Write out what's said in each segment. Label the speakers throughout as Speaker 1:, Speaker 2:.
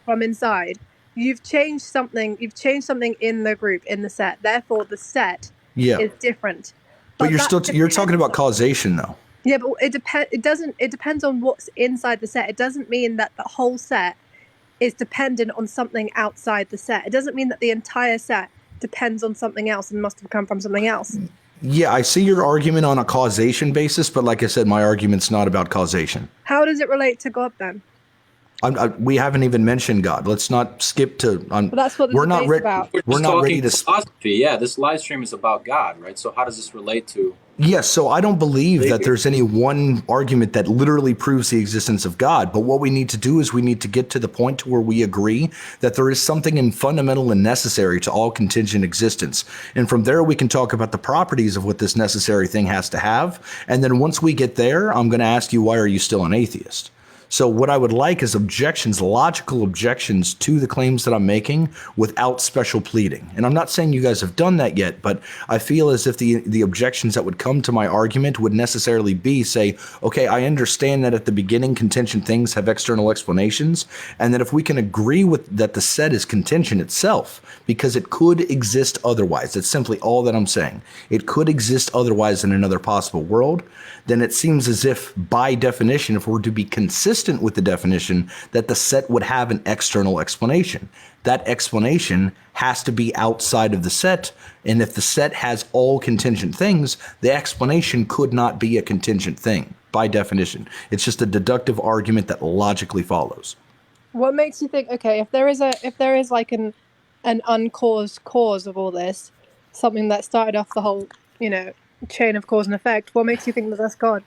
Speaker 1: from inside, you've changed something in the group, in the set. Therefore, the set
Speaker 2: Yeah.
Speaker 1: is different.
Speaker 2: But you're talking about causation, though.
Speaker 1: Yeah, but it depends on what's inside the set. It doesn't mean that the whole set is dependent on something outside the set. It doesn't mean that the entire set depends on something else and must have come from something else.
Speaker 2: Yeah, I see your argument on a causation basis, but like I said, my argument's not about causation.
Speaker 1: How does it relate to God then?
Speaker 2: We haven't even mentioned God. Let's not skip to.
Speaker 1: But that's what the debate's about.
Speaker 2: We're not ready to.
Speaker 3: Philosophy. Yeah, this live stream is about God, right? So how does this relate to?
Speaker 2: Yes, so I don't believe that there's any one argument that literally proves the existence of God. But what we need to do is we need to get to the point to where we agree that there is something fundamental and necessary to all contingent existence. And from there, we can talk about the properties of what this necessary thing has to have. And then once we get there, I'm going to ask you, why are you still an atheist? So what I would like is logical objections to the claims that I'm making without special pleading. And I'm not saying you guys have done that yet, but I feel as if the objections that would come to my argument would necessarily be, say, okay, I understand that at the beginning contingent things have external explanations, and that if we can agree with that the set is contingent itself, because it could exist otherwise, that's simply all that I'm saying. It could exist otherwise in another possible world, then it seems as if, by definition, if we're to be consistent with the definition, that the set would have an external explanation. That explanation has to be outside of the set, and if the set has all contingent things, the explanation could not be a contingent thing, by definition. It's just a deductive argument that logically follows.
Speaker 1: What makes you think, okay, if there is like an uncaused cause of all this, something that started off the whole, chain of cause and effect, what makes you think that that's God?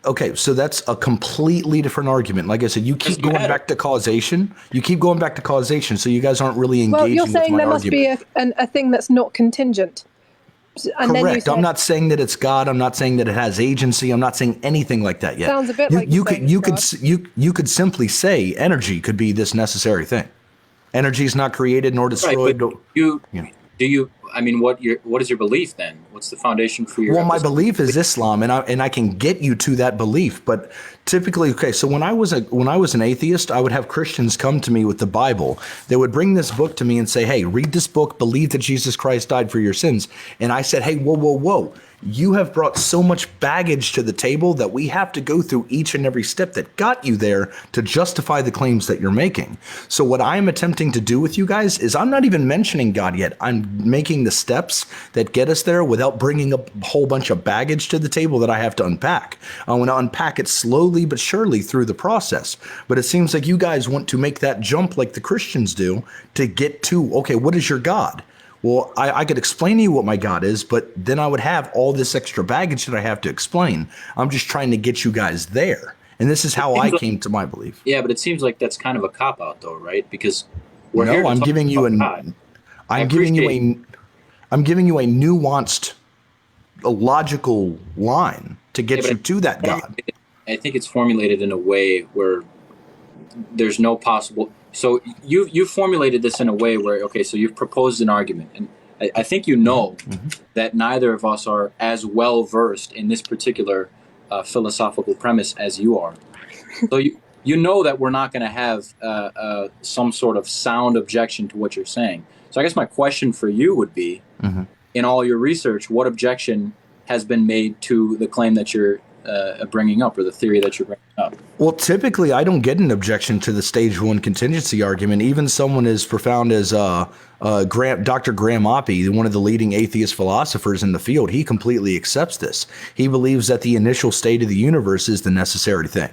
Speaker 2: Okay, so that's a completely different argument. Like I said, you keep going back to causation. So you guys aren't really engaging with my argument.
Speaker 1: Well, you're saying there must be a thing that's not contingent.
Speaker 2: And correct. I'm not saying that it's God. I'm not saying that it has agency. I'm not saying anything like that yet.
Speaker 1: Sounds a bit like
Speaker 2: you could simply say energy could be this necessary thing. Energy is not created nor destroyed.
Speaker 3: Right, what is your belief then? What's the foundation for your?
Speaker 2: Well, my belief is Islam, and I can get you to that belief. But typically, okay, so when I was an atheist, I would have Christians come to me with the Bible. They would bring this book to me and say, "Hey, read this book. Believe that Jesus Christ died for your sins." And I said, "Hey, whoa. You have brought so much baggage to the table that we have to go through each and every step that got you there to justify the claims that you're making." So what I'm attempting to do with you guys is I'm not even mentioning God yet. I'm making the steps that get us there without bringing a whole bunch of baggage to the table that I have to unpack. I want to unpack it slowly but surely through the process. But it seems like you guys want to make that jump like the Christians do to get to, okay, what is your God? Well, I could explain to you what my God is, but then I would have all this extra baggage that I have to explain. I'm just trying to get you guys there. And this is how I came to my belief.
Speaker 3: Yeah, but it seems like that's kind of a cop-out though, right? Because
Speaker 2: I'm giving you a nuanced, logical line to get you to that God.
Speaker 3: I think it's formulated in a way where there's no possible. So you formulated this in a way where, okay, so you've proposed an argument, and I think that neither of us are as well versed in this particular philosophical premise as you are. So you know that we're not going to have some sort of sound objection to what you're saying. So I guess my question for you would be, in all your research, what objection has been made to the claim that you're bringing up, or the theory that you're bringing up?
Speaker 2: Well, typically, I don't get an objection to the stage one contingency argument. Even someone as profound as Dr. Graham Oppie, one of the leading atheist philosophers in the field, he completely accepts this. He believes that the initial state of the universe is the necessary thing.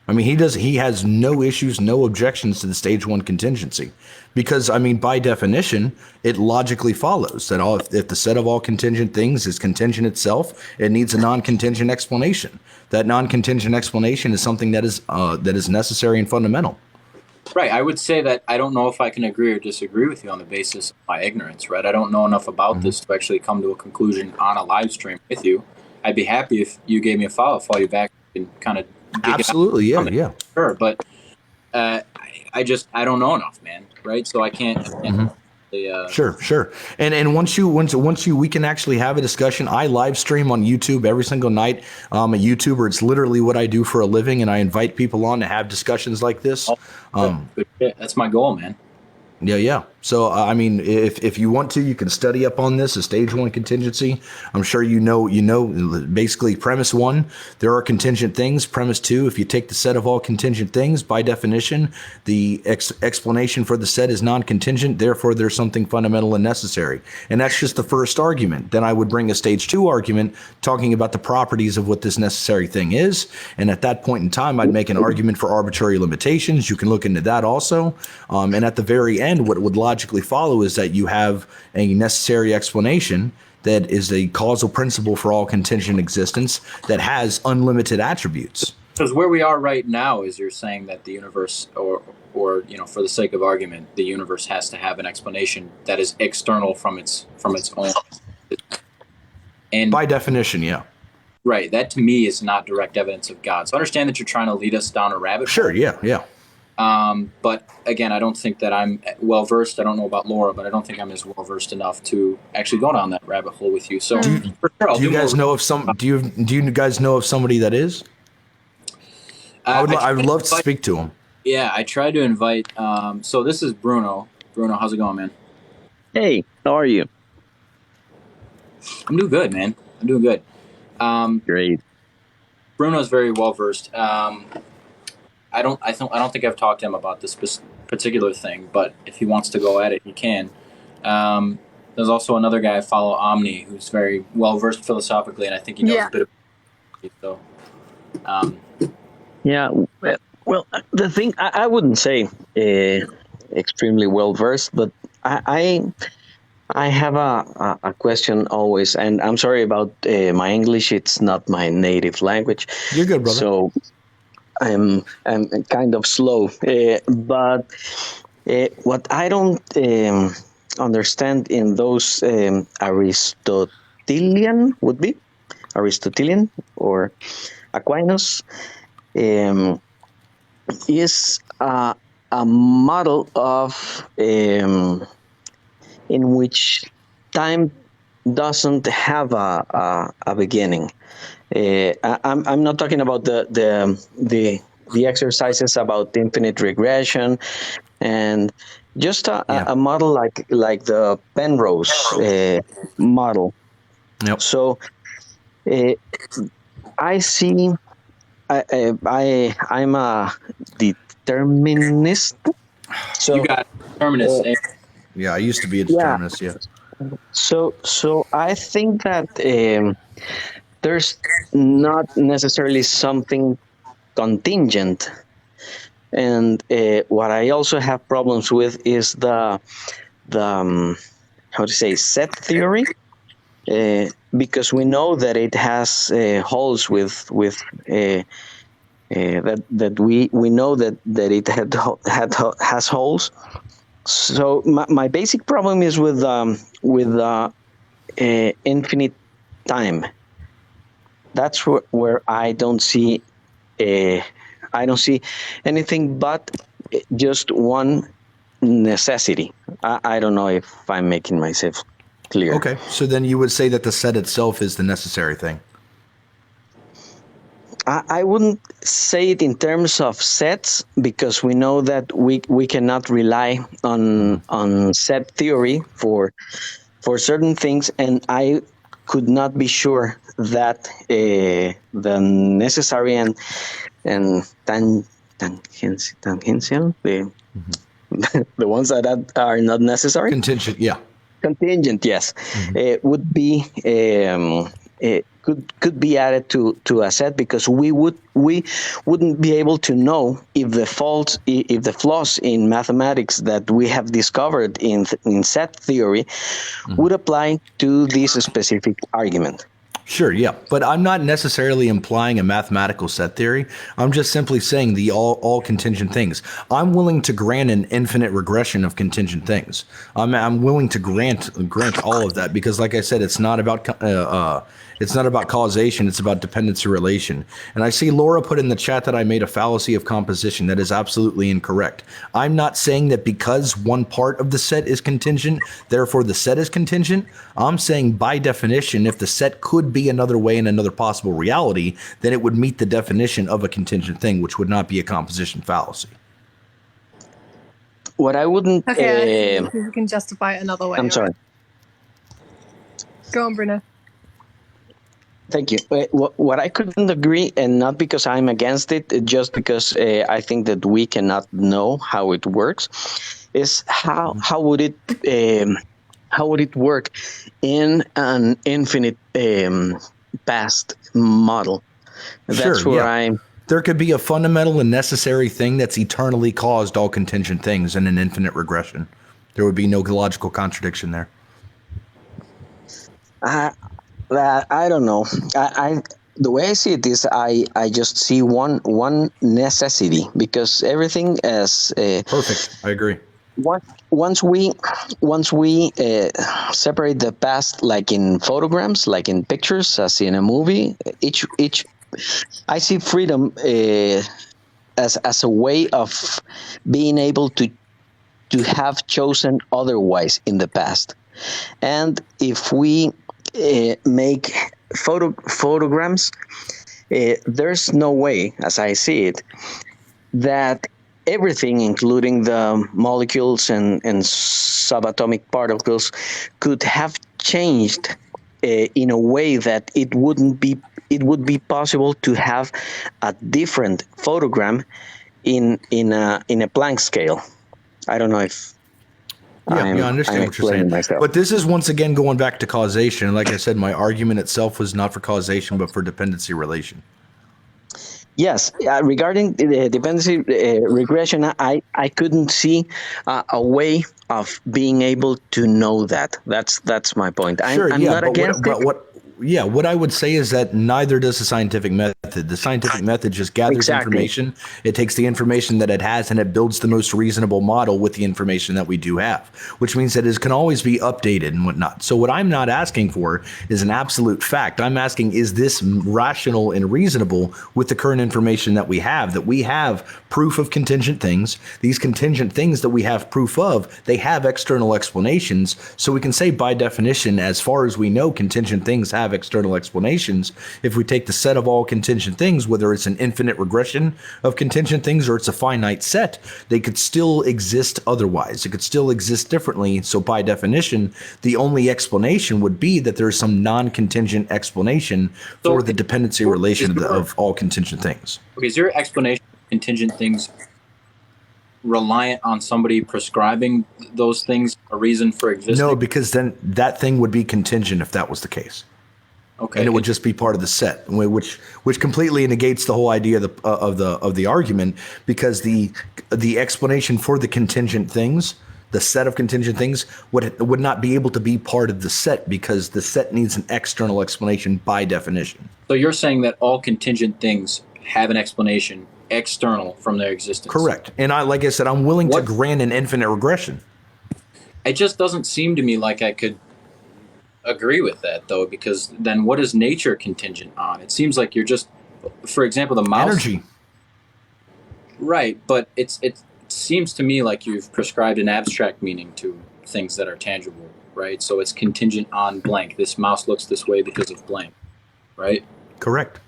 Speaker 2: I mean, he has no issues, no objections to the stage one contingency, because, I mean, by definition, it logically follows that if the set of all contingent things is contingent itself, it needs a non-contingent explanation. That non-contingent explanation is something that is necessary and fundamental.
Speaker 3: Right. I would say that I don't know if I can agree or disagree with you on the basis of my ignorance, right? I don't know enough about this to actually come to a conclusion on a live stream with you. I'd be happy if you gave me a follow you back and kind of.
Speaker 2: Absolutely, yeah.
Speaker 3: Sure, but I don't know enough, man. Right, so I can't
Speaker 2: Sure. And once you, we can actually have a discussion. I live stream on YouTube every single night. I'm a YouTuber. It's literally what I do for a living, and I invite people on to have discussions like this.
Speaker 3: Good shit. That's my goal, man.
Speaker 2: Yeah. So, I mean, if you want to, you can study up on this, a stage 1 contingency. I'm sure you know, basically premise 1, there are contingent things. Premise 2, if you take the set of all contingent things, by definition, the explanation for the set is non-contingent. Therefore, there's something fundamental and necessary. And that's just the first argument. Then I would bring a stage 2 argument talking about the properties of what this necessary thing is. And at that point in time, I'd make an argument for arbitrary limitations. You can look into that also. And at the very end, what would logically follow is that you have a necessary explanation that is a causal principle for all contingent existence that has unlimited attributes.
Speaker 3: Because where we are right now is you're saying that the universe, or for the sake of argument, the universe has to have an explanation that is external from its own. And
Speaker 2: by definition, yeah.
Speaker 3: Right. That to me is not direct evidence of God. So I understand that you're trying to lead us down a rabbit hole.
Speaker 2: Sure. Yeah.
Speaker 3: But again, I don't think that I'm well versed. I don't know about Laura, but I don't think I'm as well versed enough to actually go down that rabbit hole with you. So,
Speaker 2: do you guys know of somebody that is? I would love to speak to him.
Speaker 3: Yeah, I tried to invite. So this is Bruno. Bruno, how's it going, man?
Speaker 4: Hey, how are you?
Speaker 3: I'm doing good, man. I'm doing good.
Speaker 4: Great.
Speaker 3: Bruno's very well versed. I don't think I've talked to him about this particular thing, but if he wants to go at it, he can. There's also another guy I follow, Omni, who's very well versed philosophically, and I think he knows a bit of. So,
Speaker 4: yeah. Well, the thing I wouldn't say extremely well versed, but I have a question always, and I'm sorry about my English. It's not my native language.
Speaker 2: You're good, brother.
Speaker 4: So I'm kind of slow, but what I don't understand in those Aristotelian or Aquinas is a model of in which time doesn't have a beginning. I'm not talking about the exercises about infinite regression, and just a model like the Penrose model.
Speaker 2: Yep.
Speaker 4: So I see. I'm a determinist. So
Speaker 3: you got determinist.
Speaker 2: Yeah, I used to be a determinist. Yeah.
Speaker 4: So I think that there's not necessarily something contingent, and what I also have problems with is the set theory, because we know that it has holes with that we know that it has holes. So my basic problem is with infinite time. That's where I don't see anything but just one necessity. I don't know if I'm making myself clear.
Speaker 2: Okay, so then you would say that the set itself is the necessary thing.
Speaker 4: I wouldn't say it in terms of sets, because we know that we cannot rely on set theory for certain things, and I could not be sure that the necessary and tangential, the ones that are not necessary,
Speaker 2: contingent,
Speaker 4: yes, would be could be added to a set, because we wouldn't be able to know if the flaws in mathematics that we have discovered in set theory would apply to this specific argument.
Speaker 2: Sure, yeah, but I'm not necessarily implying a mathematical set theory. I'm just simply saying the all contingent things. I'm willing to grant an infinite regression of contingent things. I'm willing to grant all of that, because, like I said, it's not about It's not about causation. It's about dependency relation. And I see Laura put in the chat that I made a fallacy of composition. That is absolutely incorrect. I'm not saying that because one part of the set is contingent, therefore the set is contingent. I'm saying by definition, if the set could be another way in another possible reality, then it would meet the definition of a contingent thing, which would not be a composition fallacy.
Speaker 4: What I wouldn't...
Speaker 1: Okay, we can justify it another way.
Speaker 4: I'm sorry.
Speaker 1: Right? Go on, Bruno.
Speaker 4: Thank you. What I couldn't agree, and not because I'm against it, just because I think that we cannot know how it works, is how would it work in an infinite past model? That's
Speaker 2: Sure,
Speaker 4: where
Speaker 2: yeah.
Speaker 4: I'm.
Speaker 2: There could be a fundamental and necessary thing that's eternally caused all contingent things in an infinite regression. There would be no logical contradiction there.
Speaker 4: I don't know. The way I see it is, I just see one necessity, because everything as
Speaker 2: Perfect. I agree.
Speaker 4: Once we separate the past, like in photograms, like in pictures, as in a movie, each I see freedom as a way of being able to have chosen otherwise in the past. And if we make photograms, there's no way, as I see it, that everything, including the molecules and subatomic particles, could have changed in a way that it would be possible to have a different photogram in a Planck scale. I don't know if
Speaker 2: I understand what you're saying.
Speaker 4: Myself.
Speaker 2: But this is once again going back to causation. Like I said, my argument itself was not for causation, but for dependency relation.
Speaker 4: Yes, regarding the dependency regression, I couldn't see a way of being able to know that. That's my point. I'm not against it.
Speaker 2: What I would say is that neither does the scientific method. The scientific method just gathers information. It takes the information that it has and it builds the most reasonable model with the information that we do have, which means that it can always be updated and whatnot. So what I'm not asking for is an absolute fact. I'm asking, is this rational and reasonable with the current information that we have? That we have proof of contingent things. These contingent things that we have proof of, they have external explanations. So we can say by definition, as far as we know, contingent things have external explanations. If we take the set of all contingent things, whether it's an infinite regression of contingent things or it's a finite set, they could still exist otherwise. It could still exist differently. So by definition, the only explanation would be that there's some non-contingent explanation for the dependency relation of all contingent things.
Speaker 3: Okay, is your explanation of contingent things reliant on somebody prescribing those things a reason for existing?
Speaker 2: No, because then that thing would be contingent if that was the case.
Speaker 3: Okay,
Speaker 2: and it would just be part of the set, which completely negates the whole idea of the argument, because the explanation for the contingent things, the set of contingent things, would not be able to be part of the set, because the set needs an external explanation by definition.
Speaker 3: So you're saying that all contingent things have an explanation external from their existence?
Speaker 2: Correct. And like I said, I'm willing to grant an infinite regression.
Speaker 3: It just doesn't seem to me like I could agree with that, though, because then what is nature contingent on? It seems like you're just, for example, the mouse.
Speaker 2: Energy.
Speaker 3: Right, but it seems to me like you've prescribed an abstract meaning to things that are tangible, right? So it's contingent on blank. This mouse looks this way because of blank, right?
Speaker 2: Correct.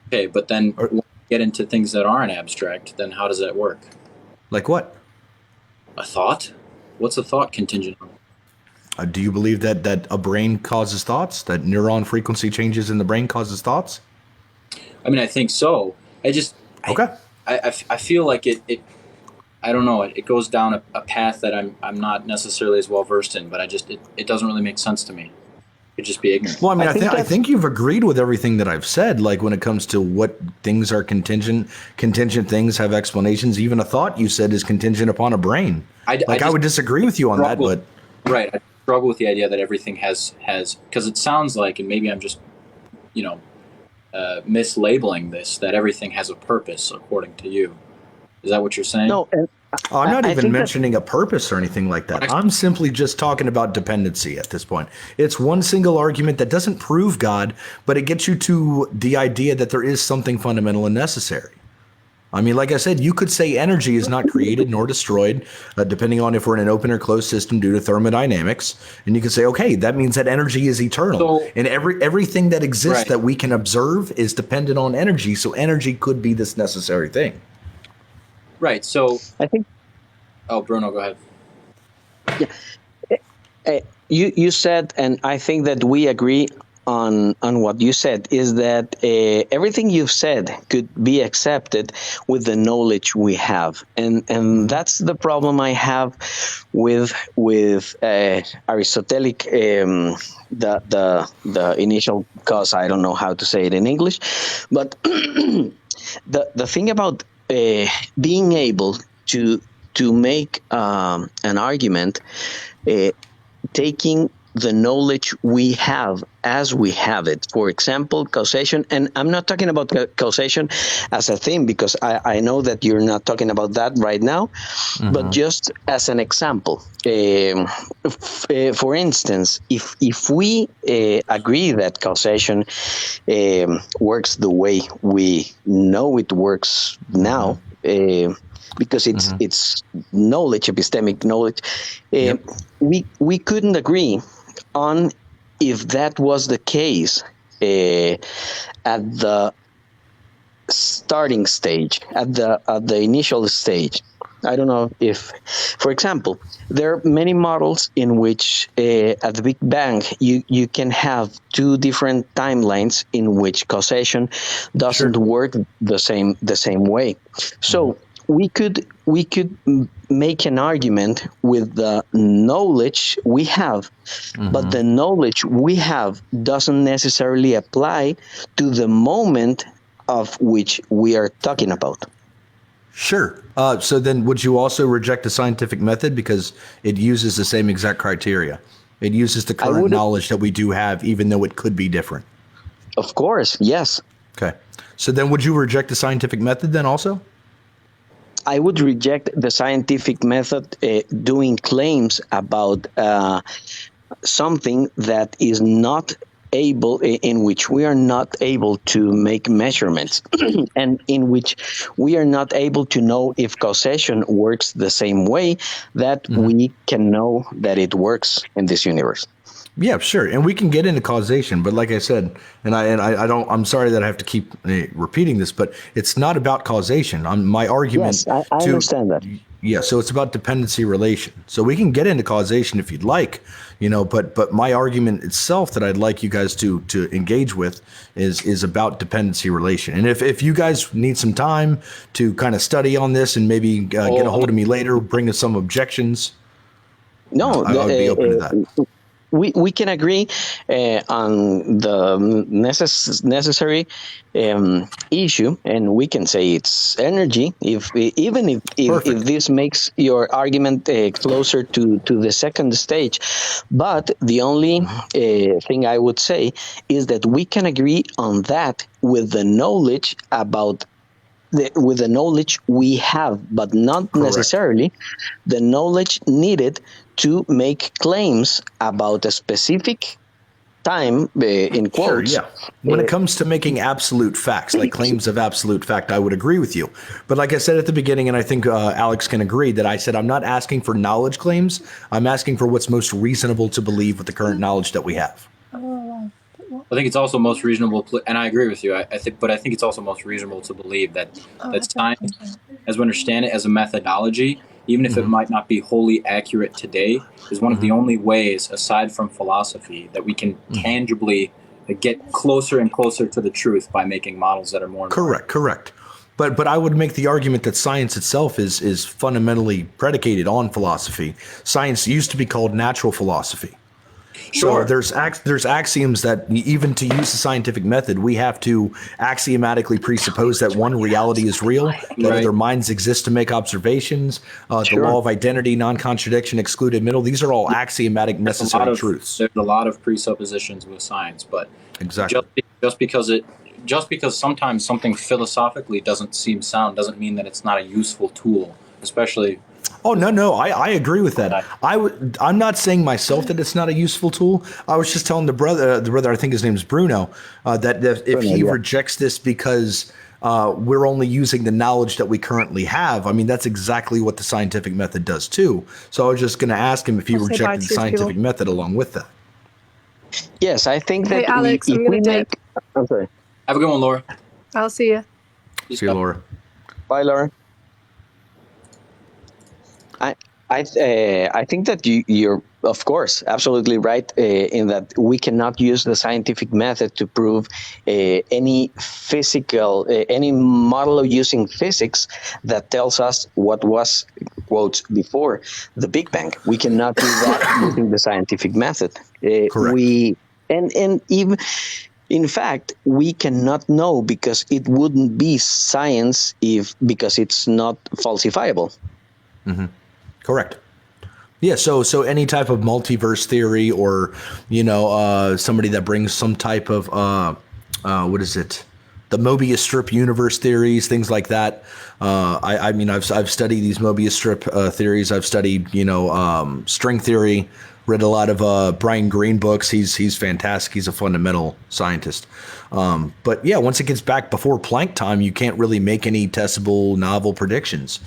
Speaker 3: Okay, but then when you get into things that aren't abstract, then how does that work?
Speaker 2: Like what?
Speaker 3: A thought? What's a thought contingent on?
Speaker 2: Do you believe that a brain causes thoughts? That neuron frequency changes in the brain causes thoughts?
Speaker 3: I mean, I think so.
Speaker 2: Okay.
Speaker 3: I feel like it I don't know. It goes down a path that I'm not necessarily as well versed in, but it doesn't really make sense to me. It'd just be ignorant.
Speaker 2: Well, I mean, I think you've agreed with everything that I've said. Like when it comes to what things are contingent things have explanations. Even a thought you said is contingent upon a brain. I would disagree with you on that, but
Speaker 3: right. I struggle with the idea that everything has because it sounds like, and maybe I'm just mislabeling this, that everything has a purpose according to you. Is that what you're saying?
Speaker 4: No,
Speaker 2: I'm not
Speaker 4: I
Speaker 2: even
Speaker 4: think that
Speaker 2: mentioning a purpose or anything like that. I'm simply just talking about dependency at this point. It's one single argument that doesn't prove God, but it gets you to the idea that there is something fundamental and necessary. I mean, like I said, you could say energy is not created nor destroyed, depending on if we're in an open or closed system due to thermodynamics. And you could say, okay, that means that energy is eternal.
Speaker 3: So,
Speaker 2: And everything that exists
Speaker 3: right,
Speaker 2: that we can observe is dependent on energy. So energy could be this necessary thing.
Speaker 3: right. So,
Speaker 4: I think
Speaker 3: Bruno, go ahead.
Speaker 4: you said, and I think that we agree on what you said, is that everything you've said could be accepted with the knowledge we have, and that's the problem I have with Aristotelic, the initial cause. I don't know how to say it in English, but the thing about being able to make an argument, taking the knowledge we have as we have it. For example, causation, and I'm not talking about causation as a thing, because I know that you're not talking about that right now, but just as an example. For instance, if we agree that causation works the way we know it works now, because it's knowledge, epistemic knowledge, we couldn't agree on if that was the case at the starting stage, at the initial stage. I don't know if, for example, there are many models in which at the Big Bang you can have two different timelines in which causation doesn't work the same way. So we could make an argument with the knowledge we have, but the knowledge we have doesn't necessarily apply to the moment of which we are talking about.
Speaker 2: Sure. So then would you also reject the scientific method because it uses the same exact criteria? It uses the current knowledge that we do have, even though it could be different.
Speaker 4: Of course, yes.
Speaker 2: Okay. So then would you reject the scientific method then also?
Speaker 4: I would reject the scientific method doing claims about something that is not able, in which we are not able to make measurements, and in which we are not able to know if causation works the same way that we can know that it works in this universe.
Speaker 2: Yeah, sure. And we can get into causation, but like I said, I'm sorry that I have to keep repeating this, but it's not about causation. My argument.
Speaker 4: Yes, I understand that.
Speaker 2: Yeah, so it's about dependency relation. So we can get into causation if you'd like, but my argument itself that I'd like you guys to engage with is about dependency relation. And if you guys need some time to kind of study on this and maybe get a hold of me later, bring us some objections.
Speaker 4: No,
Speaker 2: I would be open to that.
Speaker 4: We can agree on the necessary issue, and we can say it's energy. If this makes your argument closer to the second stage, but the only thing I would say is that we can agree on that with the knowledge about. With the knowledge we have, but not necessarily the knowledge needed to make claims about a specific time, in quotes.
Speaker 2: Sure, yeah. When it comes to making absolute facts, like claims of absolute fact, I would agree with you. But like I said at the beginning, and I think Alex can agree, that I said I'm not asking for knowledge claims. I'm asking for what's most reasonable to believe with the current knowledge that we have.
Speaker 3: I think it's also most reasonable, and I agree with you. I think it's also most reasonable to believe that science, as we understand it as a methodology, even if it might not be wholly accurate today, is one of the only ways, aside from philosophy, that we can tangibly get closer and closer to the truth by making models that are more
Speaker 2: correct. But I would make the argument that science itself is fundamentally predicated on philosophy. Science used to be called natural philosophy.
Speaker 3: Sure.
Speaker 2: So there's axioms that even to use the scientific method, we have to axiomatically presuppose that one reality is real, that other minds exist to make observations, the law of identity, non-contradiction, excluded middle. These are all axiomatic necessary truths.
Speaker 3: There's a lot of presuppositions with science, but just because sometimes something philosophically doesn't seem sound doesn't mean that it's not a useful tool, especially
Speaker 2: Oh, no, I agree with that. I'm not saying myself that it's not a useful tool. I was just telling the brother, I think his name is Bruno, that if he rejects this because we're only using the knowledge that we currently have, I mean, that's exactly what the scientific method does too. So I was just going to ask him if he rejected the scientific method along with that.
Speaker 4: Yes, I think that
Speaker 1: Hey, Alex, I'm going to dip.
Speaker 4: I'm sorry.
Speaker 3: Have a good one, Laura.
Speaker 1: I'll see you.
Speaker 2: See you, Laura.
Speaker 4: Bye, Laura. I think that you're, of course, absolutely right in that we cannot use the scientific method to prove any any model of using physics that tells us what was, quotes, before the Big Bang. We cannot do that using the scientific method.
Speaker 2: Correct.
Speaker 4: And even, in fact, we cannot know because it wouldn't be science because it's not falsifiable.
Speaker 2: Mm-hmm. Correct. Yeah. So any type of multiverse theory, or somebody that brings some type of what is it? The Mobius strip universe theories, things like that. I mean, I've studied these Mobius strip theories. I've studied string theory. Read a lot of Brian Greene books. He's fantastic. He's a fundamental scientist. But yeah, once it gets back before Planck time, you can't really make any testable novel predictions.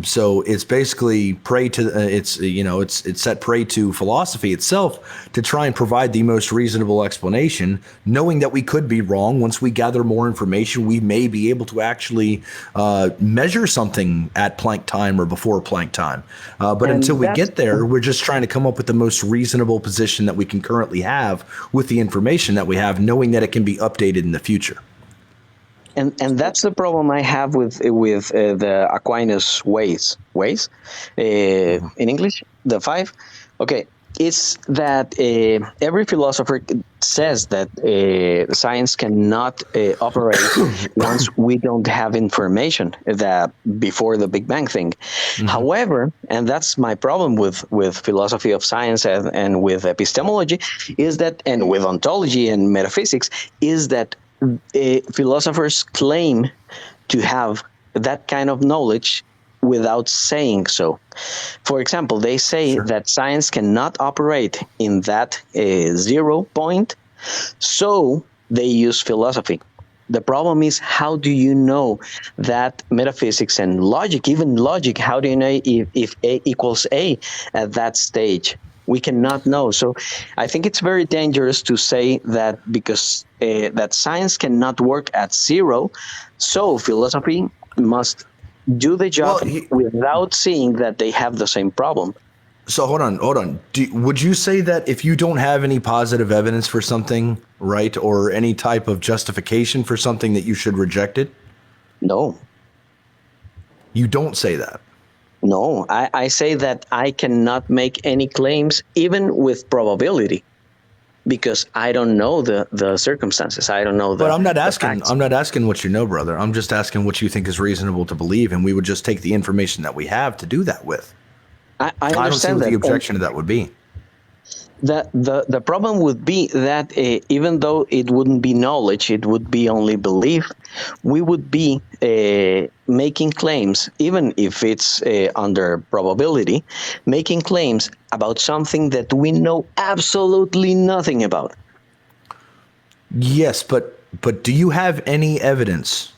Speaker 2: So it's basically prey to it's set prey to philosophy itself to try and provide the most reasonable explanation, knowing that we could be wrong. Once we gather more information, we may be able to actually measure something at Planck time or before Planck time. But until we get there, we're just trying to come up with the most reasonable position that we can currently have with the information that we have, knowing that it can be updated in the future.
Speaker 4: And that's the problem I have with the Aquinas ways in English, the 5. Okay, it's that every philosopher says that science cannot operate once we don't have information that before the Big Bang thing. Mm-hmm. However, and that's my problem with philosophy of science and with epistemology, is that, and with ontology and metaphysics, is that philosophers claim to have that kind of knowledge without saying so. For example, they say that science cannot operate in that 0 point, so they use philosophy. The problem is, how do you know that metaphysics and logic, even logic, how do you know if A equals A at that stage? We cannot know. So I think it's very dangerous to say that because that science cannot work at 0, so philosophy must do the job without seeing that they have the same problem.
Speaker 2: So hold on. Would you say that if you don't have any positive evidence for something, right, or any type of justification for something, that you should reject it?
Speaker 4: No.
Speaker 2: You don't say that?
Speaker 4: No, I say that I cannot make any claims, even with probability, because I don't know the circumstances. I don't know the.
Speaker 2: But I'm not asking what you know, brother. I'm just asking what you think is reasonable to believe, and we would just take the information that we have to do that with.
Speaker 4: I understand
Speaker 2: don't see what the objection to that would be.
Speaker 4: The problem would be that even though it wouldn't be knowledge, it would be only belief, we would be making claims, even if it's under probability, making claims about something that we know absolutely nothing about.
Speaker 2: Yes, but do you have any evidence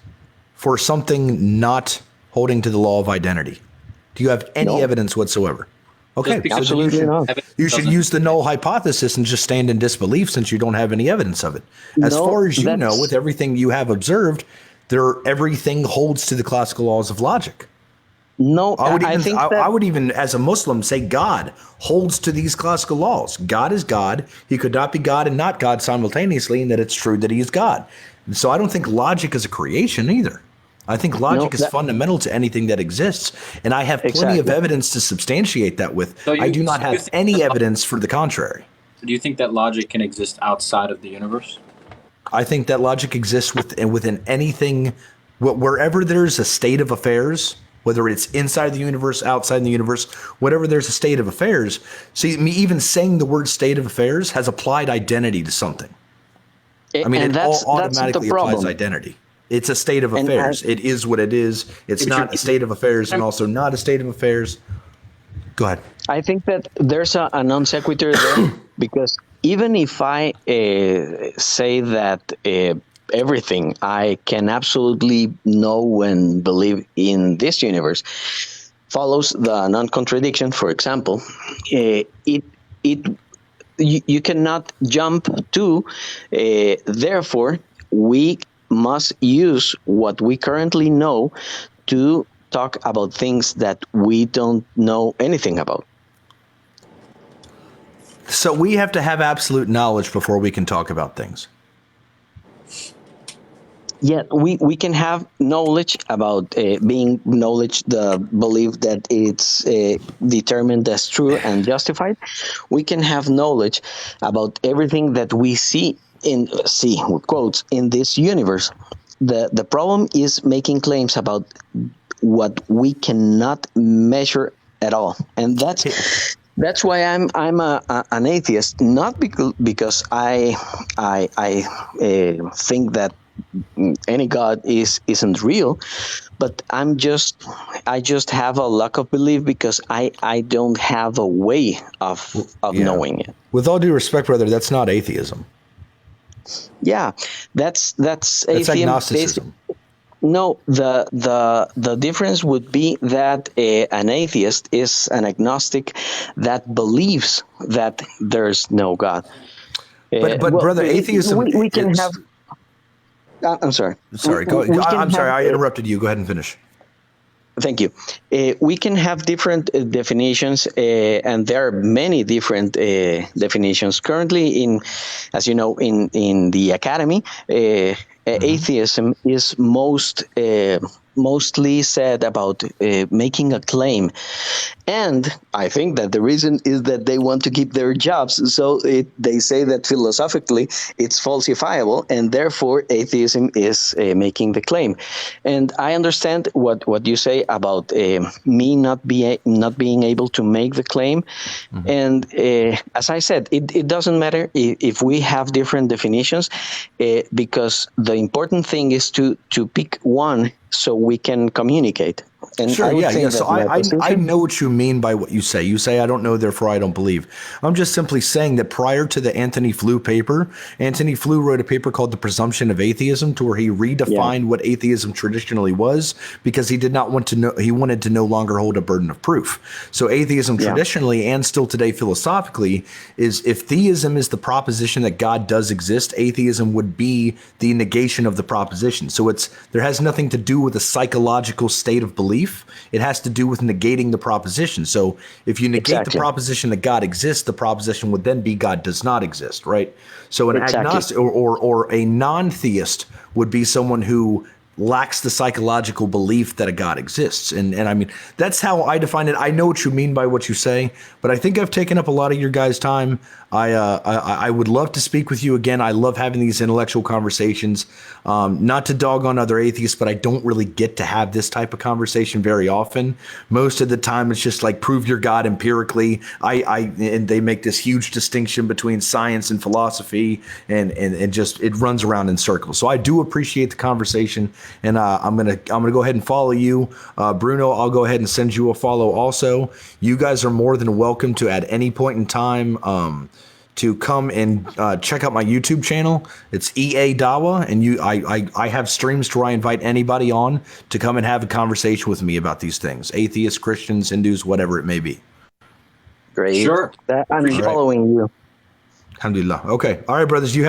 Speaker 2: for something not holding to the law of identity? Do you have any evidence whatsoever? Okay,
Speaker 4: absolutely not.
Speaker 2: You should use the null hypothesis and just stand in disbelief since you don't have any evidence of it. As far as you know, with everything you have observed, everything holds to the classical laws of logic.
Speaker 4: No,
Speaker 2: I would even, as a Muslim, say God holds to these classical laws. God is God. He could not be God and not God simultaneously, and that it's true that he is God. So I don't think logic is a creation either. I think logic is fundamental to anything that exists, and I have plenty of evidence to substantiate that with. I do not have any evidence for the contrary.
Speaker 3: Do you think that logic can exist outside of the universe?
Speaker 2: I think that logic exists within anything, wherever there's a state of affairs, whether it's inside the universe, outside the universe, whatever there's a state of affairs. See, me even saying the word state of affairs has applied identity to something. I mean, it automatically applies identity. It's a state of affairs. It is what it is. It's not a state of affairs and also not a state of affairs. Go ahead.
Speaker 4: I think that there's a non sequitur there because even if I say that everything I can absolutely know and believe in this universe follows the non-contradiction, for example, you cannot jump to, therefore, we must use what we currently know to talk about things that we don't know anything about.
Speaker 2: So we have to have absolute knowledge before we can talk about things.
Speaker 4: Yeah, we can have knowledge about being knowledge, the belief that it's determined as true and justified. We can have knowledge about everything that we see with quotes in this universe. The problem is making claims about what we cannot measure at all, and that's why I'm an atheist. Not because I think that any God isn't real, but I just have a lack of belief because I don't have a way of knowing it.
Speaker 2: With all due respect, brother, that's not atheism.
Speaker 4: Yeah, that's
Speaker 2: agnosticism.
Speaker 4: No, the difference would be that an atheist is an agnostic that believes that there's no God.
Speaker 2: But brother, atheism.
Speaker 4: We can have. I'm sorry.
Speaker 2: Sorry. I'm sorry. I interrupted you. Go ahead and finish.
Speaker 4: Thank you. We can have different definitions, and there are many different definitions currently as you know, in the academy. Atheism is mostly said about making a claim, and I think that the reason is that they want to keep their jobs. So they say that philosophically it's falsifiable, and therefore atheism is making the claim. And I understand what you say about me not being able to make the claim. And as I said, it doesn't matter if we have different definitions, because the important thing is to pick one so we can communicate. And
Speaker 2: sure, yeah. So I know what you mean by what you say. You say, I don't know, therefore I don't believe. I'm just simply saying that prior to the Anthony Flew paper, Anthony Flew wrote a paper called The Presumption of Atheism, to where he redefined what atheism traditionally was, because he did not want to know, he wanted to no longer hold a burden of proof. So atheism traditionally and still today philosophically is, if theism is the proposition that God does exist, atheism would be the negation of the proposition. So there has nothing to do with a psychological state of belief. It has to do with negating the proposition. So if you negate the proposition that God exists, the proposition would then be God does not exist, right? So an agnostic or a non-theist would be someone who lacks the psychological belief that a God exists. And I mean, that's how I define it. I know what you mean by what you say, but I think I've taken up a lot of your guys' time. I would love to speak with you again. I love having these intellectual conversations, not to dog on other atheists, but I don't really get to have this type of conversation very often. Most of the time it's just like, prove your God empirically. And they make this huge distinction between science and philosophy, and just, it runs around in circles. So I do appreciate the conversation, and I'm gonna go ahead and follow you. Bruno, I'll go ahead and send you a follow also. You guys are more than welcome to, at any point in time, to come and check out my YouTube channel. It's EA Dawa, and I have streams to where I invite anybody on to come and have a conversation with me about these things. Atheists, Christians, Hindus, whatever it may be.
Speaker 4: Great.
Speaker 3: Sure.
Speaker 4: I'm following you.
Speaker 2: Alhamdulillah. Okay. All right, brothers. You have